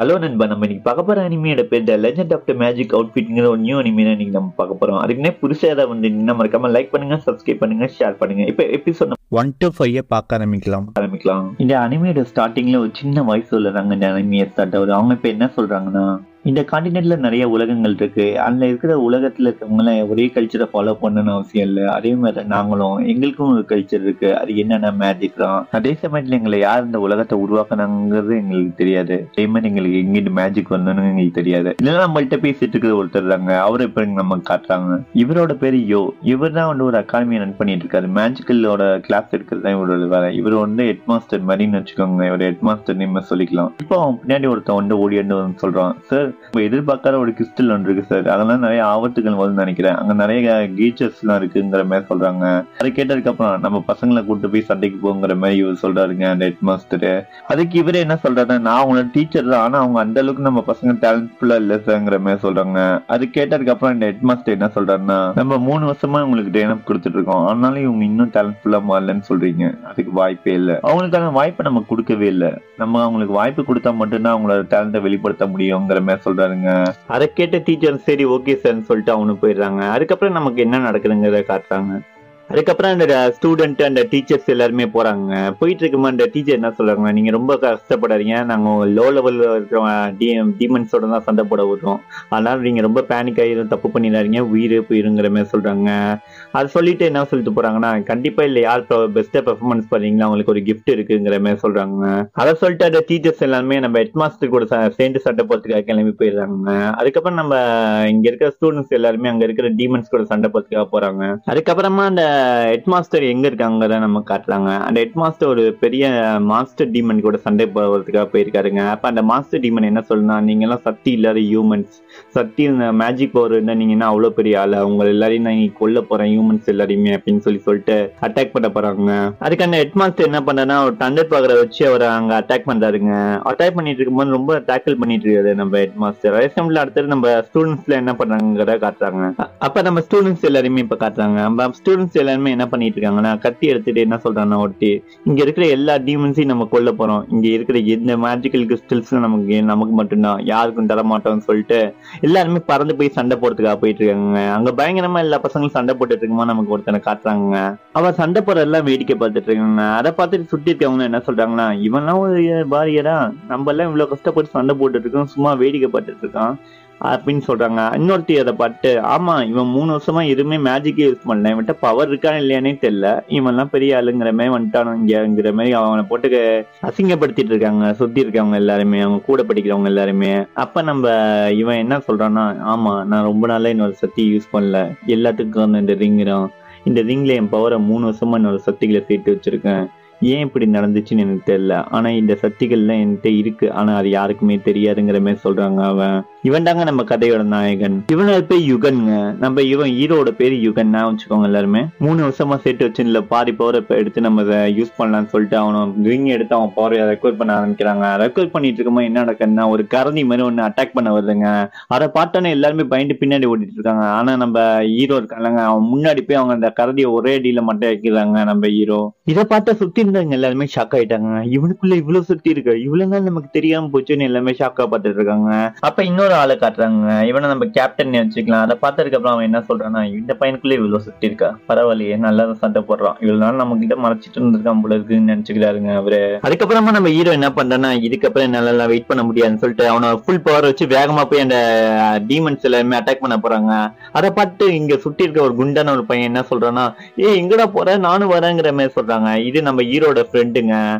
Hello நண்பா, நம்ம இன்னைக்கு பார்க்க போற அனிமையோட பேர் the legend of the magic அவுட்ஃபிட்ங்கிற ஒரு நியூ அனிமே தான் இன்னைக்கு நம்ம பார்க்க போறோம். அதுக்குன்னே புதுசா ஏதாவது வந்து மறக்காம லைக் பண்ணுங்க, சப்ஸ்கிரைப் பண்ணுங்க, ஷேர் பண்ணுங்க. இப்போ எபிசோட் 1 to 5 பார்க்க ஆரம்பிக்கலாம். இந்த அனிமையோட ஸ்டார்டிங்ல ஒரு சின்ன வாய்ஸ் சொல்லுறாங்க. இந்த அனிமையை ஸ்டார்ட் ஆகுது. அவங்க இப்ப என்ன சொல்றாங்கன்னா, இந்த காண்டினென்ட்ல நிறைய உலகங்கள் இருக்கு. அதுல இருக்கிற உலகத்துல இருக்கவங்கள ஒரே கல்ச்சரை ஃபாலோ பண்ணணும்னு அவசியம் இல்லை. அதே மாதிரி நாங்களும் எங்களுக்கும் ஒரு கல்ச்சர் இருக்கு. அது என்னன்னா மேஜிக் தான். அதே சமயத்துல எங்களை யார் இந்த உலகத்தை உருவாக்குனாங்கிறது எங்களுக்கு தெரியாது. அதே மாதிரி எங்களுக்கு எங்கிட்டு மேஜிக் வரணும்னு எங்களுக்கு தெரியாது. இல்லைன்னா நம்மள்கிட்ட பேசிட்டு இருக்கிற ஒருத்தர் தாங்க. அவரை இப்ப நம்ம காட்டுறாங்க. இவரோட பேரு யோ. இவர் தான் வந்து ஒரு அகாடமி ரன் பண்ணிட்டு இருக்காரு. மேஜிக்கலோட கிளாஸ் எடுக்கிறது தான் இவரோட வேலை. இவர் வந்து ஹெட் மாஸ்டர் மாதிரின்னு வச்சுக்கோங்க. இவர் ஹெட் மாஸ்டர் நேம் சொல்லிக்கலாம். இப்போ அவன் பின்னாடி ஒருத்தன் வந்து ஓடி வந்து சொல்றான், சார் எதிர்பார்க்காத ஒரு கிறிஸ்டல் ஒன்று இருக்கு சார். அதெல்லாம் நிறைய ஆபத்துகள் வரும்னு நினைக்கிறேன். அங்க நிறைய கீச்சர்ஸ் எல்லாம் இருக்குங்கிற மாதிரி சொல்றாங்க. அதை கேட்டதுக்கு அப்புறம் நம்ம பசங்களை கூட்டு போய் சண்டைக்கு போங்கிற மாதிரி இவர் சொல்றாருங்க அந்த ஹெட் மாஸ்டர். அதுக்கு இவரே என்ன சொல்றாரு, நான் அவங்களோட டீச்சர் தான், ஆனா அவங்க அந்த அளவுக்கு நம்ம பசங்க டேலண்ட்ஃபுல்லா இல்ல சார்ங்கிற மாதிரி சொல்றாங்க. அது கேட்டதுக்கு அப்புறம் இந்த ஹெட் மாஸ்டர் என்ன சொல்றாருன்னா, நம்ம 3 வருஷமா உங்களுக்கு ட்ரெயினப் கொடுத்துட்டு இருக்கோம், ஆனாலும் இவங்க இன்னும் டேலண்ட்ஃபுல்லா மாறலன்னு சொல்றீங்க. அதுக்கு வாய்ப்பே இல்லை. அவங்களுக்கான வாய்ப்பை நம்ம கொடுக்கவே இல்லை. நம்ம அவங்களுக்கு வாய்ப்பு கொடுத்தா மட்டும்தான் அவங்களோட டேலண்ட்டை வெளிப்படுத்த முடியுங்கிற மாதிரி சொல்றாருங்க. அதை கேட்ட டீச்சர் சரி ஓகே சார்ன்னு சொல்லிட்டு அவனுக்கு போயிடுறாங்க. அதுக்கப்புறம் நமக்கு என்ன நடக்குதுங்கிறத காட்டுறாங்க. அதுக்கப்புறம் அந்த ஸ்டூடெண்ட் அந்த டீச்சர்ஸ் எல்லாருமே போறாங்க. போயிட்டு இருக்கும்போது அந்த டீச்சர் என்ன சொல்றாங்க, நீங்க ரொம்ப கஷ்டப்படாதீங்க, நாங்க லோ லெவல்ல இருக்கிற டீமன்ஸோட தான் சண்டை போட விடுறோம், அதனால நீங்க ரொம்ப பேனிக் ஆகிரும், தப்பு பண்ணிடாதீங்க, உயிர் போயிருங்கிற மாதிரி சொல்றாங்க. அது சொல்லிட்டு என்ன சொல்லிட்டு போறாங்கன்னா, கண்டிப்பா இல்ல, யார் பெஸ்டா பெர்ஃபார்மன்ஸ் பண்ணீங்களா அவங்களுக்கு ஒரு கிஃப்ட் இருக்குங்கிற மாதிரி சொல்றாங்க. அதை சொல்லிட்டு அந்த டீச்சர்ஸ் எல்லாமே நம்ம ஹெட் மாஸ்டர் கூட சேர்ந்து சண்டை போறதுக்காக கிளம்பி போயிடுறாங்க. அதுக்கப்புறம் நம்ம இங்க இருக்கிற ஸ்டூடெண்ட்ஸ் எல்லாருமே அங்க இருக்கிற டீமன்ஸ் கூட சண்டை போறதுக்காக போறாங்க. அதுக்கப்புறமா அந்த ஹெட் மாஸ்டர் எங்க இருக்காங்க நம்ம காட்டுறாங்க. அந்த ஹெட் மாஸ்டர் ஒரு பெரிய மாஸ்டர் டீமன் கூட சண்டை போடுறதுக்காக போயிருக்காருங்க. அப்ப அந்த மாஸ்டர் டீமன் என்ன சொல்லுனா, நீங்க எல்லாம் சக்தி இல்லாத ஹியூமன்ஸ், சக்தி மேஜிக் பவர் இருந்தா நீங்க என்ன அவ்வளவு பெரிய ஆளு, அவங்க எல்லாரையும் நான் கொல்ல போறேன் ஹியூமன்ஸ் எல்லாரையுமே அப்படின்னு சொல்லிட்டு அட்டாக் பண்ண போறாங்க. அதுக்கு அந்த ஹெட் மாஸ்டர் என்ன பண்றாருன்னா, ஒரு தண்டர் பாக்குற வச்சு அவரை அங்க அட்டாக் பண்றாருங்க. அட்டாக் பண்ணிட்டு இருக்கும்போது ரொம்ப டேக்கிள் பண்ணிட்டு இருக்காரு நம்ம ஹெட் மாஸ்டர். அதே சமயத்துல அடுத்தது நம்ம ஸ்டூடெண்ட்ஸ்ல என்ன பண்றாங்கிறத காட்டுறாங்க. அப்ப நம்ம ஸ்டூடெண்ட்ஸ் எல்லாருமே இப்ப காட்டுறாங்க. நம்ம ஸ்டூடெண்ட்ஸ் எல்லாருமே என்ன பண்ணிட்டு இருக்காங்கன்னா, கத்தி எடுத்துட்டு என்ன சொல்றாங்கன்னா, ஒருத்தி இங்க இருக்கிற எல்லா டீமன்ஸையும் நம்ம கொல்ல போறோம், இங்க இருக்கிற எந்த மேஜிக்கல் கிறிஸ்டல்ஸ் நமக்கு மட்டும்தான், யாருக்கும் தர மாட்டோம்னு சொல்லிட்டு எல்லாருமே பறந்து போய் சண்டை போடுறதுக்காக போயிட்டு இருக்காங்க. அங்க பயங்கரமா எல்லா பசங்களும் சண்டை போட்டுட்டு இருக்கும்போது நமக்கு ஒருத்தனை காட்டுறாங்க. அவன் சண்டை போற எல்லாம் வேடிக்கை பார்த்துட்டு இருக்காங்க. அதை பார்த்துட்டு சுட்டி இருக்கவங்க என்ன சொல்றாங்கன்னா, இவன்லாம் ஒரு பாரியரா, நம்ம எல்லாம் இவ்வளவு கஷ்டப்பட்டு சண்டை போட்டுட்டு இருக்கோம், சும்மா வேடிக்கை பார்த்துட்டு இருக்கான் அப்படின்னு சொல்றாங்க. இன்னொருத்தி அதை பார்த்து, ஆமா இவன் 3 வருஷமா எதுவுமே மேஜிக்கே யூஸ் பண்ணல, இவன்ட்ட பவர் இருக்கான்னு இல்லையானே தெரியல, இவன்லாம் பெரிய ஆளுங்கிற மாதிரி வந்துட்டானோ இங்கிற மாதிரி அவனை போட்டு அசிங்கப்படுத்திட்டு இருக்காங்க சுத்தி இருக்கவங்க எல்லாருமே, அவங்க கூட படிக்கிறவங்க எல்லாருமே. அப்ப நம்ம இவன் என்ன சொல்றான்னா, ஆமா நான் ரொம்ப நாளா இன்னொரு சக்தி யூஸ் பண்ணல, எல்லாத்துக்கும் இந்த ரிங் தான், இந்த ரிங்ல என் பவரை 3 வருஷமா இன்னொரு சக்திகளை சேர்த்து வச்சிருக்கேன், ஏன் இப்படி நடந்துச்சுன்னு எனக்கு தெரியல, ஆனா இந்த சக்திகள்லாம் என்கிட்ட இருக்கு, ஆனா அது யாருக்குமே தெரியாதுங்கிற மாதிரி சொல்றாங்க. இவன் தாங்க நம்ம கதையோட நாயகன். இவனோட பேர் யுகன்ங்க. நம்ம இவன் ஹீரோட பேரு யுகன் வச்சுக்கோங்க. எல்லாருமே 3 வருஷமா சேர்த்து வச்சு இல்ல பாதி பவரை எடுத்து நம்ம யூஸ் பண்ணலாம்னு சொல்லிட்டு அவனை ரிங் எடுத்து அவன் பவரை ரெக்வயர் பண்ண ஆரம்பிக்கிறாங்க. ரெக்வயர் பண்ணிட்டு இருக்கும்போது என்ன நடக்குதுன்னா, ஒரு கரடி மாதிரி ஒண்ணு அட்டாக் பண்ண வருதுங்க. அதை பார்த்தோன்னே எல்லாருமே பயந்து பின்னாடி ஓடிட்டு இருக்காங்க. ஆனா நம்ம ஹீரோ இருக்காங்க, அவன் முன்னாடி போய் அவங்க அந்த கரடியை ஒரே அடியில மட்டும் வைக்கிறாங்க நம்ம ஹீரோ. இதை பார்த்த சுத்தி இருந்தவங்க எல்லாருமே ஷாக் ஆயிட்டாங்க. இவனுக்குள்ள இவ்வளவு சுத்தி இருக்கு, இவ்வளவு நாள் நமக்கு தெரியாம போச்சுன்னு எல்லாமே ஷாக்கா பார்த்துட்டு இருக்காங்க. அப்ப இன்னொரு ஆளை காட்டுறாங்க. இவனை நம்ம கேப்டன் வச்சுக்கலாம். அதை பார்த்ததுக்கு அப்புறம் அவன் என்ன சொல்றான்னா, இந்த பையனுக்குள்ள இவ்வளவு சுத்தி இருக்கா, பரவாயில்லையே, நல்லா சண்டை போடுறான், இவ்வளவு நாள் நம்ம கிட்ட மறைச்சிட்டு இருந்திருக்கான் போல இருக்குன்னு நினைச்சுக்கிறாருங்க அவரு. அதுக்கப்புறமா நம்ம ஹீரோ என்ன பண்றான்னா, இதுக்கப்புறம் என்னால வெயிட் பண்ண முடியாதுன்னு சொல்லிட்டு அவனை ஃபுல் பவர் வச்சு வேகமா போய் அந்த டீமன்ஸ் எல்லாருமே அட்டாக் பண்ண போறாங்க. அதை பார்த்து இங்க சுத்தி இருக்க ஒரு குண்டான ஒரு பையன் என்ன சொல்றான்னா, எங்கடா போற, நானும் வரேங்கிற மாதிரி சொல்றாங்க. இது நம்ம ஹீரோட ஃப்ரெண்டுங்க.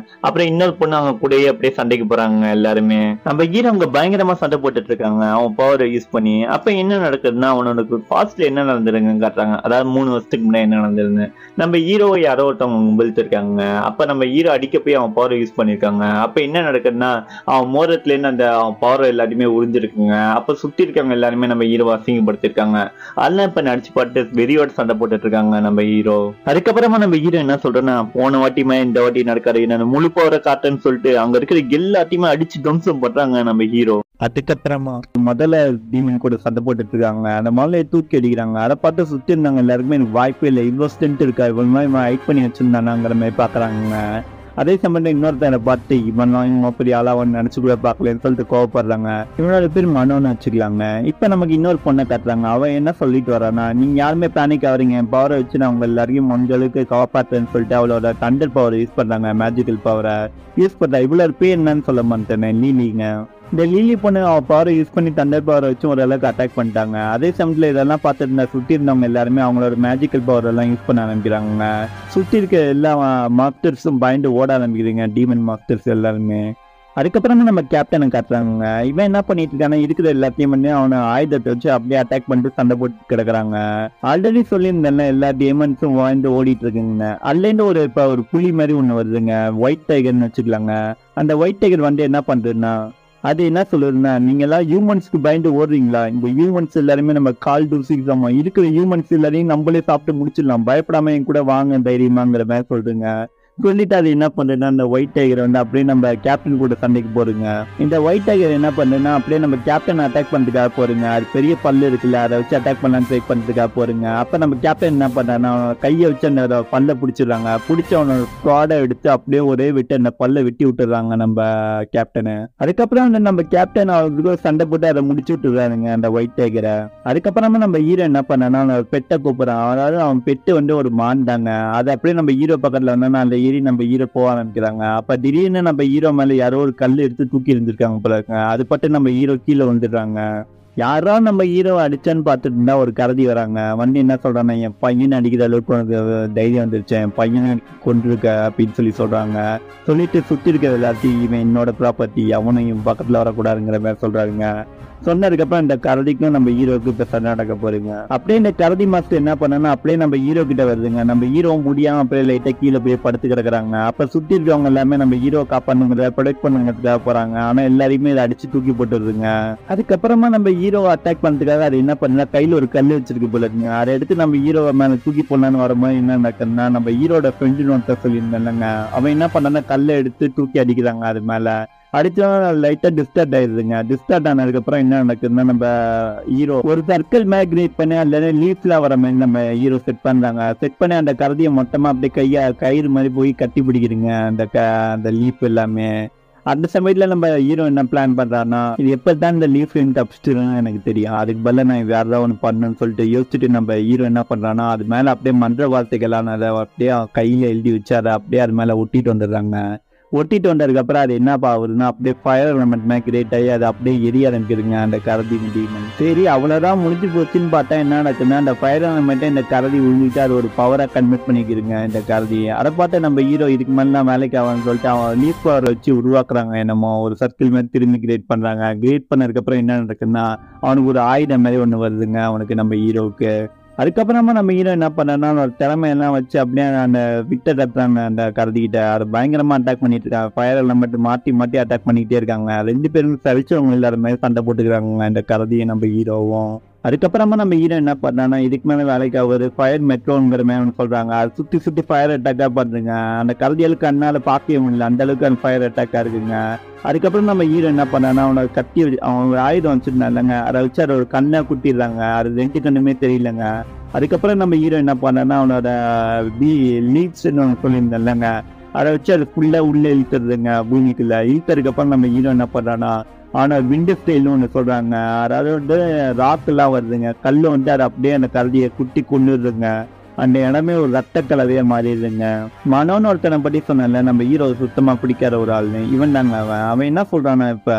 அப்புறம் இன்னொரு பொண்ணு அவங்க கூடயே அப்படியே சண்டைக்கு போறாங்க எல்லாருமே. நம்ம ஹீரோ அவங்க பயங்கரமா சண்டை போட்டுட்டு இருக்காங்க அவன் பவர் யூஸ் பண்ணி. அப்ப என்ன நடக்குதுன்னா, அவனோட பாஸ்ட்ல என்ன நடந்துருங்க காட்டுறாங்க. அதாவது 3 வருஷத்துக்கு முன்னாடி என்ன நடந்திருந்து, நம்ம ஹீரோவை யாரோ ஒருத்தவங்க வெளுத்திருக்காங்க. அப்ப நம்ம ஹீரோ அடிக்க போய் அவன் பவர் யூஸ் பண்ணிருக்காங்க. அப்ப என்ன நடக்குதுன்னா, அவன் மோரத்துல இருந்து அந்த பவர் எல்லாத்தையுமே உறிஞ்சிருக்குங்க. அப்ப சுத்தி இருக்கவங்க எல்லாருமே நம்ம ஹீரோவை அசிங்கப்படுத்திருக்காங்க. அதெல்லாம் இப்ப நடிச்சு பாட்டு வெறியோட சண்டை போட்டுட்டு இருக்காங்க நம்ம ஹீரோ. அதுக்கப்புறமா நம்ம ஹீரோ என்ன சொல்றேன்னா, போன வாட்டியுமே இந்த வாட்டி நடக்காது, நான் முழு பவரை காட்டுன்னு சொல்லிட்டு அங்க இருக்கிற எல்லாத்தையுமே அடிச்சு துவம்சம் பண்றாங்க நம்ம ஹீரோ. அதுக்கப்புறமா முதல்ல டீமன் கூட சண்டை போட்டுட்டு இருக்காங்க. அந்த முதல்ல தூக்கி அடிக்கிறாங்க. அதை பார்த்து சுத்தி இருந்தாங்க எல்லாருக்குமே, எனக்கு வாய்ப்பே இல்லை, இவ்வளோ ஸ்ட்ரென்த் இருக்கா, இவ்வளவு மாதிரி ஹைட் பண்ணி வச்சிருந்தானாங்கிற மாதிரி பாக்குறாங்க. அதே சமயம் இன்னொருத்தனை பார்த்து இவன் அப்படி ஆளாவன் நினைச்சு கூட பார்க்கலன்னு சொல்லிட்டு கோவப்படுறாங்க. இவனோட பேர் மனோன்னு வச்சுக்கலாங்க. இப்ப நமக்கு இன்னொரு பொண்ணை காட்டுறாங்க. அவன் என்ன சொல்லிட்டு வரானா, நீங்க யாருமே பேனிக் ஆவறீங்க, என் பவரை வச்சு நான் உங்க எல்லாரையும் முடிஞ்ச அளவுக்கு காப்பாற்றுறேன்னு சொல்லிட்டு அவளோட தண்டர் பவர் யூஸ் பண்றாங்க. மேஜிக்கல் பவரை யூஸ் பண்றா. இவ்வளவு பேர் என்னன்னு சொல்ல மாட்டேன் லீலிங்க. இந்த லீலி பொண்ணு அவன் பவரை யூஸ் பண்ணி தண்டர் பவரை வச்சு ஓரளவுக்கு அட்டாக் பண்ணிட்டாங்க. அதே சமயத்தில் இதெல்லாம் பார்த்துட்டு இருந்த சுற்றி இருந்தவங்க எல்லாருமே அவங்களோட மேஜிக்கல் பவர் எல்லாம் யூஸ் பண்ண ஆரம்பிக்கிறாங்க. சுற்றி இருக்க எல்லா மாஸ்டர்ஸும் பயந்து ஓட ஆரம்பிக்கிறீங்க, டீமன் மாஸ்டர்ஸ் எல்லாருமே. அதுக்கப்புறமா நம்ம கேப்டனை காட்டுறாங்க. இவன் என்ன பண்ணிட்டு இருக்கானா, இருக்கிற எல்லாத்தையும் பண்ணி அவனை ஆயுதத்தை வச்சு அப்படியே அட்டாக் பண்ணிட்டு சண்டை போட்டு கிடக்குறாங்க. ஆல்ரெடி சொல்லியிருந்தேன் எல்லா டீமன்ஸும் வாழ்ந்து ஓடிட்டு இருக்குங்க. அதுலேருந்து ஒரு புலி மாதிரி ஒன்று வருதுங்க, ஒயிட் டைகர்னு வச்சுக்கலாங்க. அந்த ஒயிட் டைகர் வந்து என்ன பண்றதுன்னா, அது என்ன சொல்லுதுன்னா, நீங்க எல்லாம் ஹியூமன்ஸ்க்கு பயந்து ஓடுறீங்களா, இந்த ஹியூமன்ஸ் எல்லாருமே நம்ம கால் டூசிக்கு சமம், இருக்கிற ஹியூமன்ஸ் எல்லாரையும் நம்மளே சாப்பிட்டு முடிச்சிடலாம், பயப்படாம என் கூட வாங்க தைரியமாங்கிற மாதிரி சொல்றீங்க. சொல்லிட்டு அது என்ன பண்றதுன்னா, அந்த ஒயிட் டைகர் வந்து அப்படியே நம்ம கேப்டன் கூட சண்டைக்கு போறீங்க. இந்த ஒயிட் டைகர் என்ன பண்றதுன்னா, அப்படியே நம்ம கேப்டன் அட்டாக் பண்றதுக்காக போறீங்க. அது பெரிய பல்லு இருக்குல்ல, அதை வச்சு அட்டாக் பண்ணலாம் ட்ரை பண்றதுக்காக போறீங்க. அப்ப நம்ம கேப்டன் என்ன பண்றான்னா, கையை வச்சு அந்த பல்ல பிடிச்சிடுறாங்க. பிடிச்ச அவனோட ஸ்குவாடை எடுத்து அப்படியே ஒரே விட்டு அந்த பல்ல வெட்டி விட்டுறாங்க நம்ம கேப்டனு. அதுக்கப்புறம் அந்த நம்ம கேப்டன் அவருக்கு சண்டை போட்டு அதை முடிச்சு விட்டுறாருங்க அந்த ஒயிட் டைகரை. அதுக்கப்புறமா நம்ம ஹீரோ என்ன பண்ணான்னா, பெட்டை கூப்பிடுறான். அதாவது அவன் பெட்டு வந்து ஒரு மான் தாங்க. அதை அப்படியே நம்ம ஹீரோ பக்கத்துல வந்தோம்னா அந்த நம்ம ஹீரோ போக ஆரம்பிக்கிறாங்க. அப்ப திடீர்னு நம்ம ஹீரோ மேல யாரோ ஒரு கல் எடுத்து தூக்கி இருந்திருக்காங்க போல இருக்குங்க. அது பட்டு நம்ம ஹீரோ கீழே வந்துடுறாங்க. யாரா நம்ம ஹீரோ அடிச்சான்னு பார்த்துட்டு இருந்தா ஒரு கரடி வராங்க. வந்து என்ன சொல்றாங்க, என் பையன் அடிக்கிற அளவுக்கு உனக்கு தைரியம் வந்துருச்சு, என் பையனை கொண்டிருக்க அப்படின்னு சொல்றாங்க. சொல்லிட்டு சுத்தி இருக்கிற எல்லாத்தையும் இவன் என்னோட ப்ராப்பர்ட்டி, அவனையும் பக்கத்துல வரக்கூடாதுங்கிற மாதிரி சொல்றாங்க. சொன்னதுக்கப்புறம் இந்த கரடிக்கும் நம்ம ஹீரோக்கு இப்ப சண்டை நடக்க போறீங்க. அப்படியே இந்த கரடி மாஸ்டர் என்ன பண்ணா, அப்படியே நம்ம ஹீரோ கிட்ட வருதுங்க. நம்ம ஹீரோ முடியாம அப்படியே லைட்டா கீழே போய் படுத்து கிடக்குறாங்க. அப்ப சுத்தி இருக்கவங்க எல்லாமே நம்ம ஹீரோ காப்பானுங்கிற ப்ரொடெக்ட் பண்ணுங்கிறதுக்காக போறாங்க. ஆனா எல்லாரையுமே இதை அடிச்சு தூக்கி போட்டுருதுங்க. அதுக்கப்புறமா நம்ம ஹீரோ அட்டாக் பண்றதுக்காக அது என்ன பண்ணா, கையில ஒரு கல் வச்சிருக்கு போல இருக்குங்க. அதை எடுத்து நம்ம ஹீரோ மேல தூக்கி போடலான்னு வரும்போது என்ன நடக்குதுன்னா, நம்ம ஹீரோட ஃப்ரெண்டுன்னு ஒருத்தர் சொல்லியிருந்தேன்லங்க, அவன் என்ன பண்ணான்னா கல்லை எடுத்து தூக்கி அடிக்கிறாங்க. அது மேல அடிச்சா லைட்டா டிஸ்டார்ட் ஆயிடுதுங்க. டிஸ்டார்ட் ஆனதுக்கப்புறம் என்ன நடக்குதுன்னா, நம்ம ஹீரோ ஒரு சர்க்கிள் மேல கிரியேட் பண்ணி அதுல லீஃப்ல வர மாதிரி நம்ம ஹீரோ செட் பண்றாங்க. செட் பண்ணி அந்த கரடியை மொத்தமா அப்படியே கயிறு மாதிரி போய் கட்டி பிடிக்கிறீங்க அந்த லீஃப் எல்லாமே. அந்த சமயத்துல நம்ம ஹீரோ என்ன பிளான் பண்றாருன்னா, இது எப்பதான் இந்த லீஃப் தப்பிச்சிட்டுன்னு எனக்கு தெரியும், அதுக்கு பதில நான் வேற ஏதாவது ஒன்று பண்ணணும்னு சொல்லிட்டு யோசிச்சுட்டு நம்ம ஹீரோ என்ன பண்றான்னா, அது மேல அப்படியே மன்ற வார்த்தைகளான அதை அப்படியே கையில எழுதி வச்சு அதை அப்படியே அது மேல ஒட்டிட்டு வந்துடுறாங்க. ஒட்டிட்டு வந்ததுக்கு அப்புறம் அது என்னப்பா ஆகுதுன்னா, அப்படியே ஃபயர் எலமெண்ட் மாதிரி கிரியேட் ஆகி அது அப்படியே எரிய ஆரம்பிக்குதுங்க அந்த கரடி டீமன். சரி அவ்வளவுதான் முடிஞ்சு போச்சுன்னு பார்த்தா என்ன நடக்குதுன்னா, அந்த ஃபயர் எலமெண்ட்டை இந்த கரடி உழுந்துட்டு அது ஒரு பவரா கன்வெர்ட் பண்ணிக்கிதுங்க இந்த கரடி. அதை பார்த்து நம்ம ஹீரோ இதுக்கு மேலாம் வேலைக்கு ஆவான்னு சொல்லிட்டு அவன் லீஃப் பவர் வச்சு உருவாக்குறாங்க. என்னமோ ஒரு சர்க்கிள் மாதிரி திரும்பி கிரியேட் பண்றாங்க. கிரியேட் பண்ணதுக்கு அப்புறம் என்ன நடக்குதுன்னா, அவனுக்கு ஒரு ஆயுதம் மாதிரி ஒன்று வருதுங்க அவனுக்கு, நம்ம ஹீரோவுக்கு. அதுக்கப்புறமா நம்ம ஹீரோ என்ன பண்ணா, ஒரு திறமையெல்லாம் வச்சு அப்படியே அந்த விக்டர் தட்டுறாங்க அந்த கரடிக்கிட்ட. அதை பயங்கரமா அட்டாக் பண்ணிட்டு இருக்காங்க. ஃபயர் எல்லாம் மாட்டி மாட்டி அட்டாக் பண்ணிக்கிட்டே இருக்காங்க. ரெண்டு பேரும் சவிச்சவங்க எல்லாருமே சண்டை போட்டுக்கிறாங்க இந்த கரடியை நம்ம ஹீரோவும். அதுக்கப்புறமா நம்ம ஹீரோ என்ன பண்ணானா, இதுக்கு மேலே வேலைக்கு ஆகுது ஃபயர் மெட்ரோங்கிற மாதிரி சொல்றாங்க. அது சுற்றி சுற்றி ஃபயர் அட்டாக்கா பண்ணுங்க. அந்த கரடிகளுக்கு அண்ணால பார்க்கவே முடியல, அந்த அளவுக்கு அந்த ஃபயர் அட்டாக்கா இருக்குங்க. அதுக்கப்புறம் நம்ம ஹீரோ என்ன பண்ணானா, அவனோட கத்தி அவன் ஆயுதம் வச்சிருந்தாங்க, அதை வச்சு அதை ஒரு கண்ணை குத்திடுறாங்க. அது ரெண்டு கண்ணுமே தெரியலங்க. அதுக்கப்புறம் நம்ம ஹீரோ என்ன பண்ணானா, அவனோட லீட்ஸ்ன்னு சொல்லியிருந்தேன்லங்க, அதை வச்சு அது ஃபுல்லா உள்ள இழுத்துறதுங்க பூமிக்குள்ள. இழுத்ததுக்கப்புறம் நம்ம ஹீரோ என்ன பண்றானா, ஆனா விண்டு ஸ்டைல்னு ஒன்று சொல்றாங்க. அதாவது வந்து ராக்கெல்லாம் வருதுங்க, கல்லு வந்து அதை அப்படியே அந்த கரடியை குட்டி கொண்டுடுதுங்க. அந்த இடமே ஒரு ரத்த கலவையா மாறிடுதுங்க. மனோன்னு ஒருத்தனை பத்தி சொன்னல, நம்ம ஹீரோ சுத்தமா பிடிக்காத ஒரு ஆள்னு, இவன் தாங்க அவன் என்ன சொல்றானா, இப்ப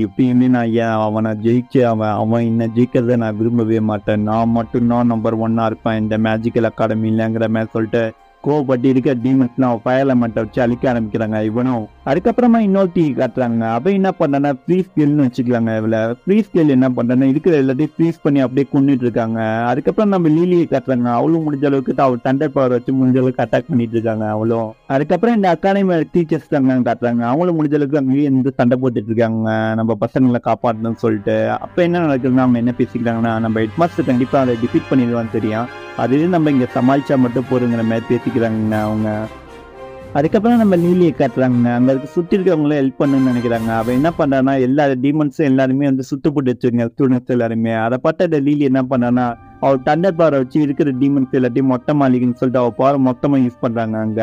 எப்பயுமே நான் ஏன் அவனை ஜெயிச்சு அவன் என்ன ஜெயிக்கிறத நான் விரும்பவே மாட்டேன், நான் மட்டும்தான் நம்பர் 1 இருப்பேன் இந்த மேஜிக்கல் அகாடமிலங்கிற மாதிரி சொல்லிட்டு கோவப்பட்டு இருக்க டீமன்ஸ்லாம் ஃபயர் எலமெண்ட்டை வச்சு அழிக்க ஆரம்பிக்கிறாங்க இவனும். அதுக்கப்புறமா இன்னொரு காட்டுறாங்க. அப்ப என்ன பண்ணா, ஃப்ரீ ஸ்கேல்னு வச்சுக்கலாங்க. இவள ஃப்ரீ ஸ்கேல் என்ன பண்றாங்க, இருக்கிற எல்லாத்தையும் ஃப்ரீஸ் பண்ணி அப்படியே கொண்டுட்டு இருக்காங்க. அதுக்கப்புறம் நம்ம லீலியை காட்டுறாங்க. அவளும் முடிஞ்ச அளவுக்கு அவள் தண்டர் பவர் வச்சு முடிஞ்ச அளவுக்கு அட்டாக் பண்ணிட்டு இருக்காங்க அவளும். அதுக்கப்புறம் இந்த அகாடமி டீச்சர்ஸ் தாங்க காட்டுறாங்க. அவங்களும் முடிஞ்ச அளவுக்கு அங்கேயே இருந்து சண்டை போட்டுட்டு இருக்காங்க நம்ம பசங்களை காப்பாற்றணும்னு சொல்லிட்டு. அப்ப என்ன நடக்குதுன்னா, அவங்க என்ன பேசிக்கிறாங்கன்னா, நம்ம ஹெட் மாஸ்டர் கண்டிப்பா அதை டிஃபீட் பண்ணிடுவான்னு தெரியும், அதுவே நம்ம இங்க சமாளிச்சா மட்டும் போறங்கிற மாதிரி பேசிக்கிறாங்க அவங்க. அதுக்கப்புறம் நம்ம லீலியை காட்டுறாங்க. அங்க சுத்தி இருக்கவங்களே ஹெல்ப் பண்ணுன்னு நினைக்கிறாங்க. அவன் என்ன பண்றான்னா, எல்லா டீமன்ஸும் எல்லாருமே வந்து சுட்டு போட்டு வச்சுருங்க ஸ்டூடெண்ட்ஸ் எல்லாருமே. அதை பார்த்து அந்த லீலி என்ன பண்ணான்னா, அவள் தண்டர் பவரை வச்சு இருக்கிற டீமன்ஸ் எல்லாத்தையும் மொத்த மாளிகைன்னு சொல்லிட்டு அவள் பவர் மொத்தமா யூஸ் பண்றாங்க. அங்க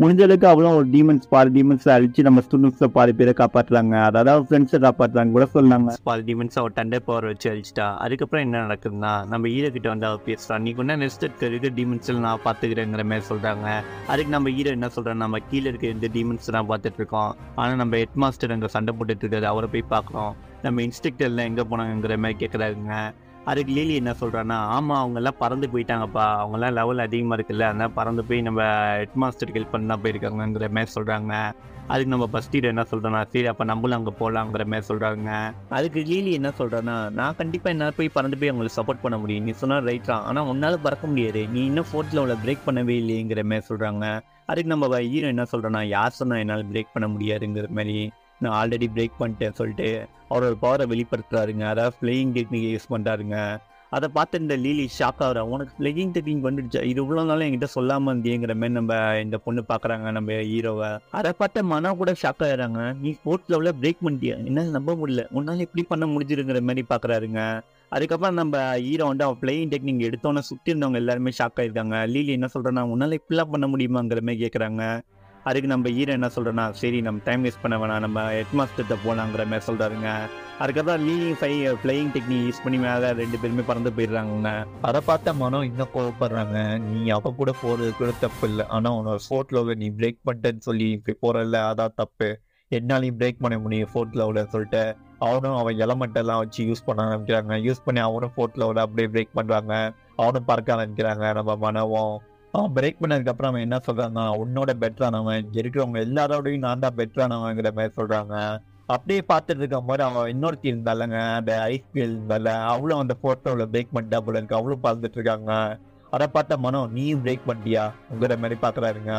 முடிஞ்ச அளவுக்கு அவ்வளோ ஒரு பாதி டீமன்ஸ் அழிச்சு நம்ம ஸ்டூடெண்ட்ஸை பாதி பேரை காப்பாற்றுறாங்க, அதாவது ஃப்ரெண்ட்ஸை காப்பாற்றுறாங்க கூட சொன்னாங்க. பாதி டீமன்ஸ் அவர் டண்டர் பவர் வச்சு அழிச்சிட்டா. அதுக்கப்புறம் என்ன நடக்குதுன்னா நம்ம ஹீரோ கிட்ட வந்து அவர் பேசுகிறான், நீ கொண்டா நெக்ஸ்ட் இருக்க டீமன்ஸில் நான் பார்த்துக்கிறேங்கிற மாதிரி சொல்கிறாங்க. அதுக்கு நம்ம ஹீரோ என்ன சொல்கிறோம், நம்ம கீழே இருக்க இந்த டீமன்ஸ் தான் பார்த்துட்டு இருக்கோம், ஆனால் நம்ம ஹெட் மாஸ்டர் அங்கே சண்டை போட்டுட்டு இருக்காரு, அவரை போய் பார்க்குறோம், நம்ம இன்ஸ்ட்ரக்டர்லாம் எங்கே போனாங்கிற மாதிரி கேட்குறாருங்க. அதுக்கு லீலி என்ன சொல்கிறான்னா, ஆமாம் அவங்கெல்லாம் பறந்து போயிட்டாங்கப்பா, அவங்கெல்லாம் லெவல் அதிகமாக இருக்குல்ல, அதனால் பறந்து போய் நம்ம ஹெட் மாஸ்டருக்கு ஹெல்ப் பண்ண போயிருக்காங்கிற மாதிரி சொல்கிறாங்க. அதுக்கு நம்ம ஃபஸ்ட் ஹீரோ என்ன சொல்கிறோன்னா, சரி அப்போ நம்மளும் அங்கே போகலாங்கிற மாதிரி சொல்கிறாங்க. அதுக்கு லீலி என்ன சொல்கிறேன்னா, நான் கண்டிப்பாக என்னால் போய் பறந்து போய் அவங்களுக்கு சப்போர்ட் பண்ண முடியும், நீ சொன்னால் ரைட் தான், ஆனால் உன்னால் பறக்க முடியாது, நீ இன்னும் 4th லெவலில் பிரேக் பண்ணவே இல்லைங்கிற மாதிரி சொல்கிறாங்க. அதுக்கு நம்ம ஹீரோ என்ன சொல்கிறேன்னா, யார் சொன்னால் என்னால் பிரேக் பண்ண முடியாதுங்கிற மாதிரி, நான் ஆல்ரெடி பிரேக் பண்ணிட்டேன் சொல்லிட்டு அவரோட பவரை வெளிப்படுத்துறாருங்க. அதாவது ஃப்ளையிங் டெக்னிக் யூஸ் பண்ணுறாருங்க. அதை பார்த்து இந்த லீலி ஷாக் ஆகிறா, உனக்கு ஃப்ளையிங் டெக்னிக் வந்துடுச்சா, இது இவ்வளோ நாளும் என்கிட்ட சொல்லாமல் இருந்தேங்கிற மாதிரி நம்ம இந்த பொண்ணு பார்க்குறாங்க நம்ம ஹீரோவை. அதை பார்த்து மனா கூட ஷாக் ஆகிறாங்க, நீ 4th லெவலில் பிரேக் பண்ணிட்டியா, என்னால் நம்ப முடியல, உன்னால் எப்படி பண்ண முடிஞ்சிருங்கிற மாதிரி பார்க்குறாருங்க. அதுக்கப்புறம் நம்ம ஹீரோ வந்து அவன் ஃப்ளையிங் டெக்னிக் எடுத்தோன்னே சுற்றி இருந்தவங்க எல்லாருமே ஷாக் ஆகிருக்காங்க. லீலி என்ன சொல்கிறேன்னா, உன்னால் இப்படிலாம் பண்ண முடியுமாங்கிற மாதிரி கேட்குறாங்க. அதுக்கு நம்ம ஹீரோ என்ன சொல்கிறேன்னா, சரி நம்ம டைம் வேஸ்ட் பண்ண வேணாம், நம்ம ஹெட் மாஸ்டர்கிட்ட போகலாங்கிற மாதிரி சொல்கிறாருங்க. அதுக்கப்புறம் லீலி ஃப்ளையிங் டெக்னிக் யூஸ் பண்ணி மேலே 2 பேருமே பறந்து போயிடுறாங்க. அதை பார்த்த மனம் இன்னும் கோவப்படுறாங்க, நீ அவ கூட போகிறது கூட தப்பு இல்லை, ஆனால் உன்னோட 4th லெவலில் நீ பிரேக் பண்ணிட்டேன்னு சொல்லி இப்படி போகிறல்ல, அதான் தப்பு, என்னாலையும் பிரேக் பண்ண முடியும் 4th லெவலில் சொல்லிட்டு அவன் எலமெண்டெல்லாம் வச்சு யூஸ் பண்ண ஆரம்பிக்கிறாங்க. யூஸ் பண்ணி அவனும் 4th லெவலில் அப்படியே பிரேக் பண்ணுறாங்க, அவனும் பறக்க ஆரம்பிக்கிறாங்க. நம்ம மனவும் அவன் பிரேக் பண்ணதுக்கப்புறம் அவன் என்ன சொல்கிறான்னா, உன்னோட பெட்டரானவன், இங்கே இருக்கிறவங்க எல்லாரோடையும் நான் தான் பெட்டரானவங்கிற மாதிரி சொல்கிறாங்க. அப்படியே பார்த்துட்டு இருக்கும் போது அவன் இன்னொருத்தி இருந்தாலங்க, அந்த ஐஸ்கிரீம் இருந்தால அவளும் அந்த 4th லெவலில் பிரேக் பண்ணிட்டா போல இருக்கு, அவளும் பார்த்துட்டு இருக்காங்க. அதை பார்த்த மனம், நீயும் பிரேக் பண்ணிட்டியா உங்கிற மாதிரி பார்க்குறாருங்க.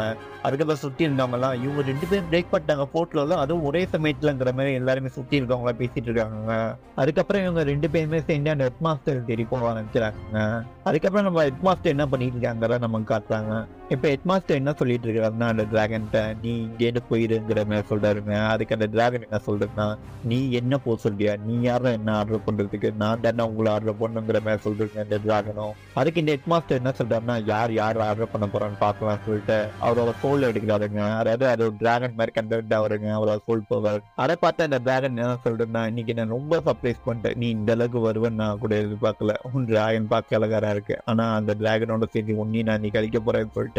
அதுக்கப்புறம் சுற்றி இருந்தவங்கலாம், இவங்க 2 பேரும் பிரேக் பண்ணிட்டாங்க 4th லெவலில், அதுவும் ஒரே சமயத்துலங்கிற மாதிரி எல்லாருமே சுற்றி இருக்கவங்களாம் பேசிட்டு இருக்காங்க. அதுக்கப்புறம் இவங்க 2 பேருமே சேர்ந்து அந்த ஹெட் மாஸ்டர் தேடி போக ஆரம்பிக்கிறாங்க. அதுக்கப்புறம் நம்ம ஹெட் மாஸ்டர் என்ன பண்ணிட்டு இருக்காங்கிற நமக்கு காட்டுறாங்க. இப்போ ஹெட் மாஸ்டர் என்ன சொல்லிட்டு இருக்காருன்னா, அந்த டிராகன்கிட்ட நீ இங்கேருந்து போயிருங்கிற மாதிரி சொல்றாருங்க. அதுக்கு அந்த டிராகன் என்ன சொல்றதுன்னா, நீ என்ன போக சொல்றியா, நீ யாரும் என்ன ஆர்டர் பண்றதுக்கு, நான் தானே உங்களை ஆர்டர் பண்ணுங்கிற மாதிரி சொல்றீங்க இந்த டிராகனும். அதுக்கு இந்த ஹெட் மாஸ்டர் என்ன சொல்றாருன்னா, யார் ஆர்டர் பண்ண போறான்னு பார்க்கலாம் சொல்லிட்டு அவரோட சோல் எடுக்கிறாருங்க. அதாவது அது ஒரு டிராகன் மாதிரி கண்டென்ட் ஆகுறங்க, அவரோட சோல் பவர். அதை பார்த்து அந்த டிராகன் என்ன சொல்றேன்னா, இன்னைக்கு நான் ரொம்ப சர்ப்ரைஸ் பண்ணிட்டேன், நீ இந்த அளவுக்கு வருவேன்னு நான் கூட எதிர்பார்க்கல, உன் டிராகன் பார்க்க அழகாரா இருக்கு, ஆனா அந்த டிராகனோட சேர்ந்து உன்னி நான் நீ கழிக்க போறேன்னு சொல்லிட்டு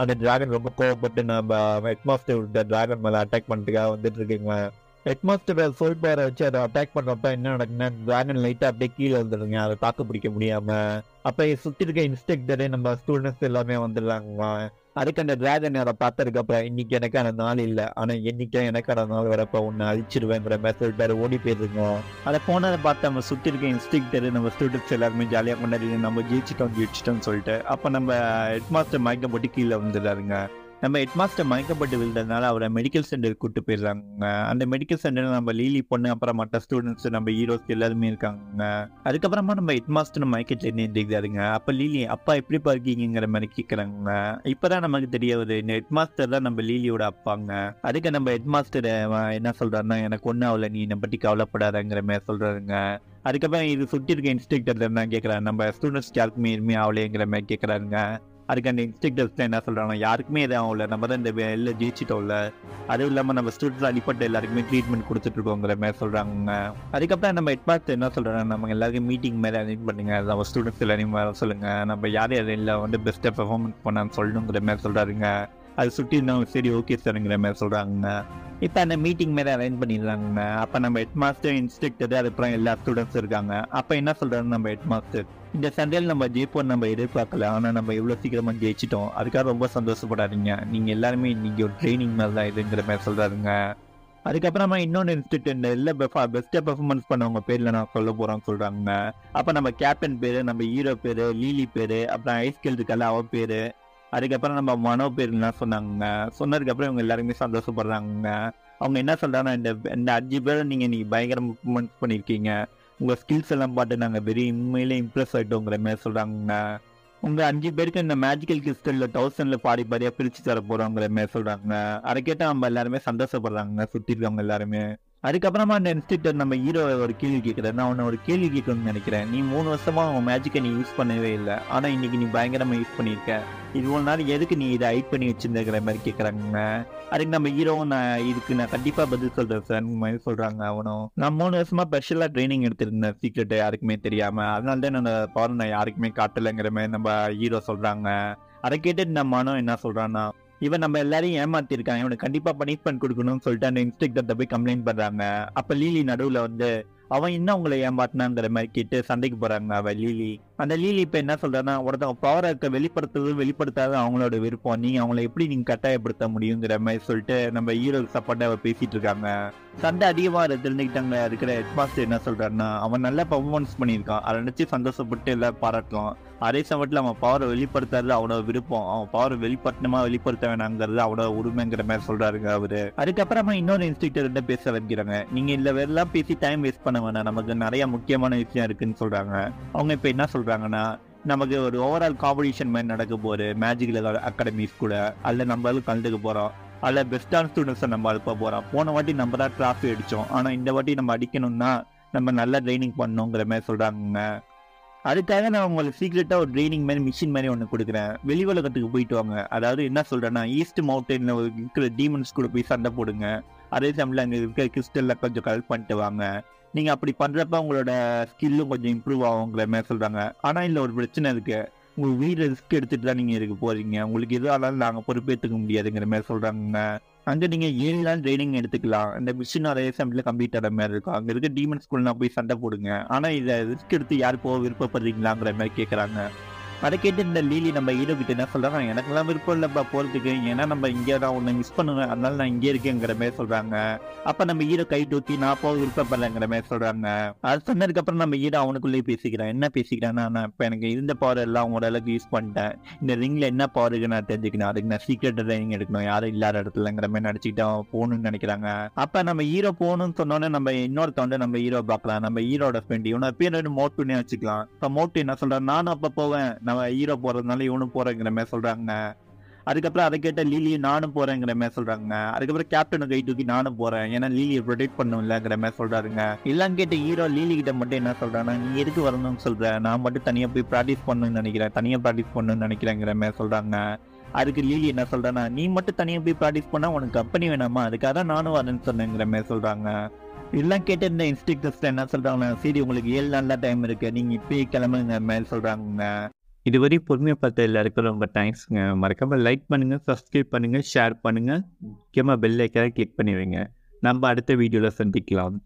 அந்த டிராகன் ரொம்ப கோவப்பட்டு நம்ம ஹெட் மாஸ்டர் டிராகன் மேல அட்டாக் பண்ணிட்டுக்காக வந்துட்டு இருக்குங்க. ஹெட் மாஸ்டர் சோல் பேரை வச்சு அதை அட்டாக் பண்றப்ப என்ன நடக்குன்னா, டிராகன் லைட்டா அப்படியே கீழே வந்துடுங்க, அதை தாக்கு பிடிக்க முடியாம. அப்ப சுத்தி இருக்க இன்ஸ்ட்ரக்டரே நம்ம ஸ்டூடெண்ட்ஸ் எல்லாமே வந்துடுறாங்க. அதுக்கு அந்த டிராகன் அதை பார்த்ததுக்கப்புற, இன்னைக்கு எனக்கான நாள் இல்லை, ஆனா என்னைக்கும் எனக்கான நாள் வரப்ப உன்னை அழிச்சிருவேங்கிற மெசேஜ் பேர் ஓடி போயிருங்க. அதை போனதை பார்த்து நம்ம சுற்றி இருக்க இன்ஸ்ட்ரக்டர் நம்ம ஸ்டூடெண்ட்ஸ் எல்லாருமே ஜாலியாக கொண்டாடி நம்ம ஜெயிச்சிட்டோம்னு சொல்லிட்டு அப்போ நம்ம ஹெட் மாஸ்டர் மயக்கம் போட்டு கீழே வந்துடுறாருங்க. நம்ம ஹெட் மாஸ்டர் மயக்கப்பட்டு விழுந்ததுனால அவரை மெடிக்கல் சென்டர் கூப்பிட்டு போயிடுறாங்க. அந்த மெடிக்கல் சென்டரில் நம்ம லீலி பொண்ணு அப்புறம் மற்ற ஸ்டூடெண்ட்ஸ் நம்ம ஹீரோஸ் எல்லாருமே இருக்காங்க. அதுக்கப்புறமா நம்ம ஹெட் மாஸ்டர் மயக்கத்தில் நின்றுக்கிறாருங்க. அப்போ லீலி அப்பா எப்படி இருக்கீங்கிற மாதிரி கேட்குறாங்க. இப்போதான் நமக்கு தெரிய வருது, இந்த ஹெட் மாஸ்டர் தான் நம்ம லீலியோட அப்பாங்க. அதுக்கு நம்ம ஹெட் மாஸ்டர் என்ன சொல்றாருன்னா, எனக்கு ஒன்றும் ஆகல, நீ என்னை பற்றி கவலைப்படாதங்கிற மாதிரி சொல்றாருங்க. அதுக்கப்புறம் இது சுற்றி இருக்க இன்ஸ்ட்ரக்டர் என்ன கேட்குறாரு, நம்ம ஸ்டூடெண்ட்ஸ் யாருக்குமே எதுவுமே ஆகலைங்கிற மாதிரி கேட்குறாருங்க. அதுக்கு அந்த இன்ஸ்ட்ரக்டர்ஸ் என்ன சொல்கிறாங்க, யாருக்குமே எதுவும் ஆகல, நம்ம தான் இந்த வெளில ஜெயிச்சிட்டோம்ல, அதுவும் இல்லாமல் நம்ம ஸ்டூடெண்ட்ஸ் அடிப்பட்ட எல்லாருக்குமே ட்ரீட்மெண்ட் கொடுத்துட்ருக்கோங்கிற மாதிரி சொல்கிறாங்க. அதுக்கப்புறம் நம்ம ஹெட் மாஸ்டர் என்ன சொல்கிறாங்க, நம்ம எல்லாருக்கும் மீட்டிங் மாதிரி அரேஞ்ச் பண்ணுங்க, நம்ம ஸ்டூடெண்ட்ஸ் எல்லாரையும் வர சொல்லுங்கள், நம்ம யார் யாரெல்லாம் வந்து பெஸ்ட்டாக பெர்ஃபார்மன்ஸ் பண்ணான்னு சொல்லணுங்கிற மாதிரி சொல்கிறாருங்க. அது சுற்றி இருந்தவங்க சரி ஓகே சார்ங்கிற மாதிரி சொல்கிறாங்க. இப்போ அந்த மீட்டிங் மாதிரி அரேஞ்ச் பண்ணிடுறாங்க. அப்போ நம்ம ஹெட் மாஸ்டர் இன்ஸ்ட்ரக்டர் அதுக்கப்புறம் எல்லா ஸ்டூடெண்ட்ஸ் இருக்காங்க. அப்போ என்ன சொல்கிறாரு நம்ம ஹெட் மாஸ்டர், இந்த சண்டையில் நம்ம ஜெயிப்போம் நம்ம எதிர்பார்க்கல, ஆனால் நம்ம இவ்வளோ சீக்கிரமாக ஜெயிச்சிட்டோம், அதுக்காக ரொம்ப சந்தோஷப்படாதீங்க, நீங்கள் எல்லாருமே இன்றைக்கி ஒரு ட்ரைனிங் மாதிரி தான் இதுங்கிற மாதிரி சொல்கிறாருங்க. அதுக்கப்புறமா இன்னொன்று இன்ஸ்டியூட் எல்லாம் பெஸ்ட்டாக பெர்ஃபார்மன்ஸ் பண்ணவங்க பேரில் நான் சொல்ல போகிறோன்னு சொல்கிறாங்க. அப்போ நம்ம கேப்டன் பேர், நம்ம ஹீரோ பேர், லீலி பேர், அப்புறம் ஐஸ்கேல் இருக்கல அவ பேர், அதுக்கப்புறம் நம்ம மனோ பேர்லாம் சொன்னாங்க. சொன்னதுக்கப்புறம் இவங்க எல்லாருமே சந்தோஷப்படுறாங்க. அவங்க என்ன சொல்கிறாங்கன்னா, இந்த 5 பேரை நீங்கள் பயங்கர பெர்ஃபார்மன்ஸ் பண்ணியிருக்கீங்க, உங்கள் ஸ்கில்ஸ் எல்லாம் பார்த்து நாங்கள் உண்மையிலே இம்ப்ரெஸ் ஆகிட்டோங்கிற மாதிரி சொல்கிறாங்க. உங்கள் 5 பேருக்கு இந்த மேஜிக்கல் கிறிஸ்டலில் 1000ல் பாதியாக பிரித்து தர போகிறோங்கிற மாதிரி சொல்கிறாங்க. அதை கேட்டால் நம்ம எல்லாருமே சந்தோஷப்படுறாங்க சுற்றி இருக்கவங்க எல்லாருமே. அதுக்கப்புறமா அந்த இன்ஸ்ட்ரக்டர் நம்ம ஹீரோ ஒரு கேள்வி கேட்குறாரு. நான் உன்னை ஒரு கேள்வி கேட்கணும்னு நினைக்கிறேன். நீ 3 வருஷமா உன் மேஜிக்கை நீ யூஸ் பண்ணவே இல்லை, ஆனால் இன்னைக்கு நீ பயங்கரமாக யூஸ் பண்ணியிருக்க. இவ்வளோ நாள் எதுக்கு நீ இதை ஹைட் பண்ணி வச்சிருந்துக்கிற மாதிரி கேட்குறாங்க. அதுக்கு நம்ம ஹீரோவும் நான் கண்டிப்பாக பதில் சொல்கிறேன் சார் மாதிரி சொல்கிறாங்க. அவனும் நான் 3 வருஷமா ஸ்பெஷலாக ட்ரைனிங் எடுத்திருந்தேன், சீக்ரெட்டை யாருக்குமே தெரியாமல். அதனால தான் என்னோட பவர் நான் யாருக்குமே காட்டலைங்கிற மாதிரி நம்ம ஹீரோ சொல்கிறாங்க. அதை கேட்டுட்டு நம்ம மனம் என்ன சொல்கிறான்னா, இவன் நம்ம எல்லாரையும் ஏமாத்திருக்கான், இவனுக்கு கண்டிப்பா பனிஷ்மெண்ட் கொடுக்கணும்னு சொல்லிட்டு அந்த இன்ஸ்ட்ரக்டர்கிட்ட போய் கம்ப்ளைண்ட் பண்றாங்க. அப்ப லீலி நடுவுல வந்து அவன் இன்னும் உங்களை ஏமாத்தினாங்கிற மாதிரி கேட்டு சண்டைக்கு போறாங்க. அவ லீலி இப்ப என்ன சொல்றான்னா, ஒருத்தவங்க பவரை வெளிப்படுத்தாத அவங்களோட விருப்பம், நீங்க அவங்களை எப்படி நீங்க கட்டாயப்படுத்த முடியுங்கிற மாதிரி சொல்லிட்டு நம்ம ஹீரோ சப்போர்ட்டா அவ பேசிட்டு இருக்காங்க. சண்டை அதிகமா தெரிஞ்சுக்கிட்டாங்க. இருக்கிற ஹெட்மாஸ்டர் என்ன சொல்றாருன்னா, அவன் நல்லா பர்ஃபார்மன்ஸ் பண்ணியிருக்கான், அதை நினைச்சு சந்தோஷப்பட்டு எல்லாம் பாராட்டலாம். அதே சமயத்தில் அவன் பவரை வெளிப்படுத்துறது அவனோட விருப்பம், அவன் பவரை வெளிப்படுத்த வேணாங்கிறது அவனோட உரிமைங்கிற மாதிரி சொல்றாருங்க அவரு. அதுக்கப்புறமா இன்னொரு இன்ஸ்ட்ரக்டர் பேச வைக்கிறாங்க. நீங்க இல்ல வேறெல்லாம் பேசி டைம் வேஸ்ட் பண்ண வேணாம், நமக்கு நிறைய முக்கியமான விஷயம் இருக்குன்னு சொல்றாங்க. அவங்க இப்ப என்ன சொல்றாங்கன்னா, நமக்கு ஒரு ஓவரால் காம்படிஷன் மாதிரி நடக்க போகுது மேஜிக் அகாடமிஸ் கூட, அதில் நம்மளும் கலந்துக்க போறோம். அதில் பெஸ்டான ஸ்டூடெண்ட்ஸை நம்ம அனுப்ப போறோம். போன வாட்டி நம்ம தான் டிராஃபி அடித்தோம், ஆனால் இந்த வாட்டி நம்ம அடிக்கணும்னா நம்ம நல்லா ட்ரைனிங் பண்ணணுங்கிற மாதிரி சொல்றாங்க. அதுக்காக நான் உங்களுக்கு சீக்ரெட்டா ஒரு ட்ரைனிங் மாதிரி மிஷின் மாதிரி ஒன்று கொடுக்குறேன், வெளி உலகத்துக்கு போயிட்டு வாங்க. அதாவது என்ன சொல்றேன்னா, ஈஸ்ட் மவுண்டன்ல இருக்கிற டீமன்ஸ் கூட போய் சண்டை போடுங்க. அதே சமயத்தில் அங்கே இருக்கிற கிறிஸ்டல்ல கொஞ்சம் கலெக்ட் பண்ணிட்டு வாங்க. நீங்க அப்படி பண்றப்ப உங்களோட ஸ்கில்லும் கொஞ்சம் இம்ப்ரூவ் ஆகுங்கிற மாதிரி சொல்றாங்க. ஆனா இல்ல ஒரு பிரச்சனை இருக்கு, உங்க வீடு ரிஸ்க் எடுத்துட்டு தான் நீங்க இருக்க போறீங்க, உங்களுக்கு எது ஆனாலும் நாங்க பொறுப்பேற்றுக்க முடியாதுங்கிற மாதிரி சொல்றாங்க. அங்க நீங்க 7 நாள் ட்ரைனிங் எடுத்துக்கலாம். இந்த மிஷின் அதே சமயத்தில் கம்ப்ளீட் ஆகிற மாதிரி இருக்கும். அங்க இருக்க டீமன் ஸ்கூல்னா போய் சண்டை போடுங்க, ஆனா இதை ரிஸ்க் எடுத்து யார் போக விருப்பப்படுறீங்களாங்கிற மாதிரி கேட்கறாங்க. அதை கேட்டு இந்த லீலி நம்ம ஹீரோ கிட்ட என்ன சொல்றாங்க, எனக்கெல்லாம் விருப்பம் இல்லப்பா போறதுக்கு, ஏன்னா நம்ம இங்கே தான் ஒன்று மிஸ் பண்ணுவேன், அதனால நான் இங்கே இருக்கேங்கிற மாதிரி சொல்றாங்க. அப்ப நம்ம ஹீரோ கை தூக்கி நான் போக விருப்பப்படலைங்கிற மாதிரி சொல்றாங்க. அது சொன்னதுக்கு அப்புறம் நம்ம ஹீரோ அவனுக்குள்ளேயே பேசிக்கிறேன். என்ன பேசிக்கிறான்னா, நான் இப்போ எனக்கு இருந்த பவர் எல்லாம் உங்களோட அளவுக்கு யூஸ் பண்ணிட்டேன், இந்த ரிங்ல என்ன பவர் இருக்கு நான் தெரிஞ்சுக்கணும், அதுக்கு நான் சீக்ரெட் ட்ரைனிங் எடுக்கணும், யாரும் இல்லாத இடத்துலங்கிற மாதிரி நடிச்சுக்கிட்டு அவன் போகணும்னு நினைக்கிறாங்க. அப்ப நம்ம ஹீரோ போகணும்னு சொன்னோன்னே நம்ம இன்னொருத்த நம்ம ஹீரோ பார்க்கலாம். நம்ம ஹீரோட ஃப்ரெண்ட் இவனை பேர் மோட்டுன்னே வச்சுக்கலாம். இப்போ மோட்டு என்ன சொல்றான், நானும் அப்ப போவேன், நம்ம ஹீரோ போறதுனால இவனும் போறேங்கிற மாதிரி சொல்றாங்க. அதுக்கப்புறம் அதை கேட்ட லீலி நானும் போறேங்கிற மாதிரி சொல்றாங்க. அதுக்கப்புறம் கேப்டனை கை தூக்கி நானும் போறேன், ஏன்னா லீலியை ப்ரொடெக்ட் பண்ணும்லங்கிற மாதிரி சொல்றாருங்க. எல்லாம் கேட்ட ஹீரோ லீலி கிட்ட மட்டும் என்ன சொல்றாங்கன்னா, நீ எதுக்கு வரணும்னு சொல்ற, நான் மட்டும் தனியா போய் ப்ராக்டிஸ் பண்ணணும்னு நினைக்கிறேங்கிற மாதிரி சொல்றாங்க. அதுக்கு லீலி என்ன சொல்றான்னா, நீ மட்டும் தனியா போய் ப்ராக்டிஸ் பண்ணா உனக்கு கம்பெனி வேணாமா, அதுக்காக தான் நானும் வரேன்னு சொன்னேங்கிற மாதிரி சொல்றாங்க. எல்லாம் கேட்டு இந்த இன்ஸ்ட்ரக்டர்ஸ் என்ன சொல்றாங்கன்னா, சரி உங்களுக்கு 7 நாள் தான் டைம் இருக்கு, நீங்க இப்பயே கிளம்புங்கிற மாதிரி சொல்றாங்க. இதுவரை பொறுமையை பார்த்த எல்லாருக்கும் ரொம்ப தேங்க்ஸுங்க. மறக்காம லைக் பண்ணுங்க, சப்ஸ்கிரைப் பண்ணுங்க, ஷேர் பண்ணுங்க, முக்கியமாக பெல் ஐக்கானை கிளிக் பண்ணி வைங்க. நம்ம அடுத்த வீடியோவில் சந்திக்கலாம்.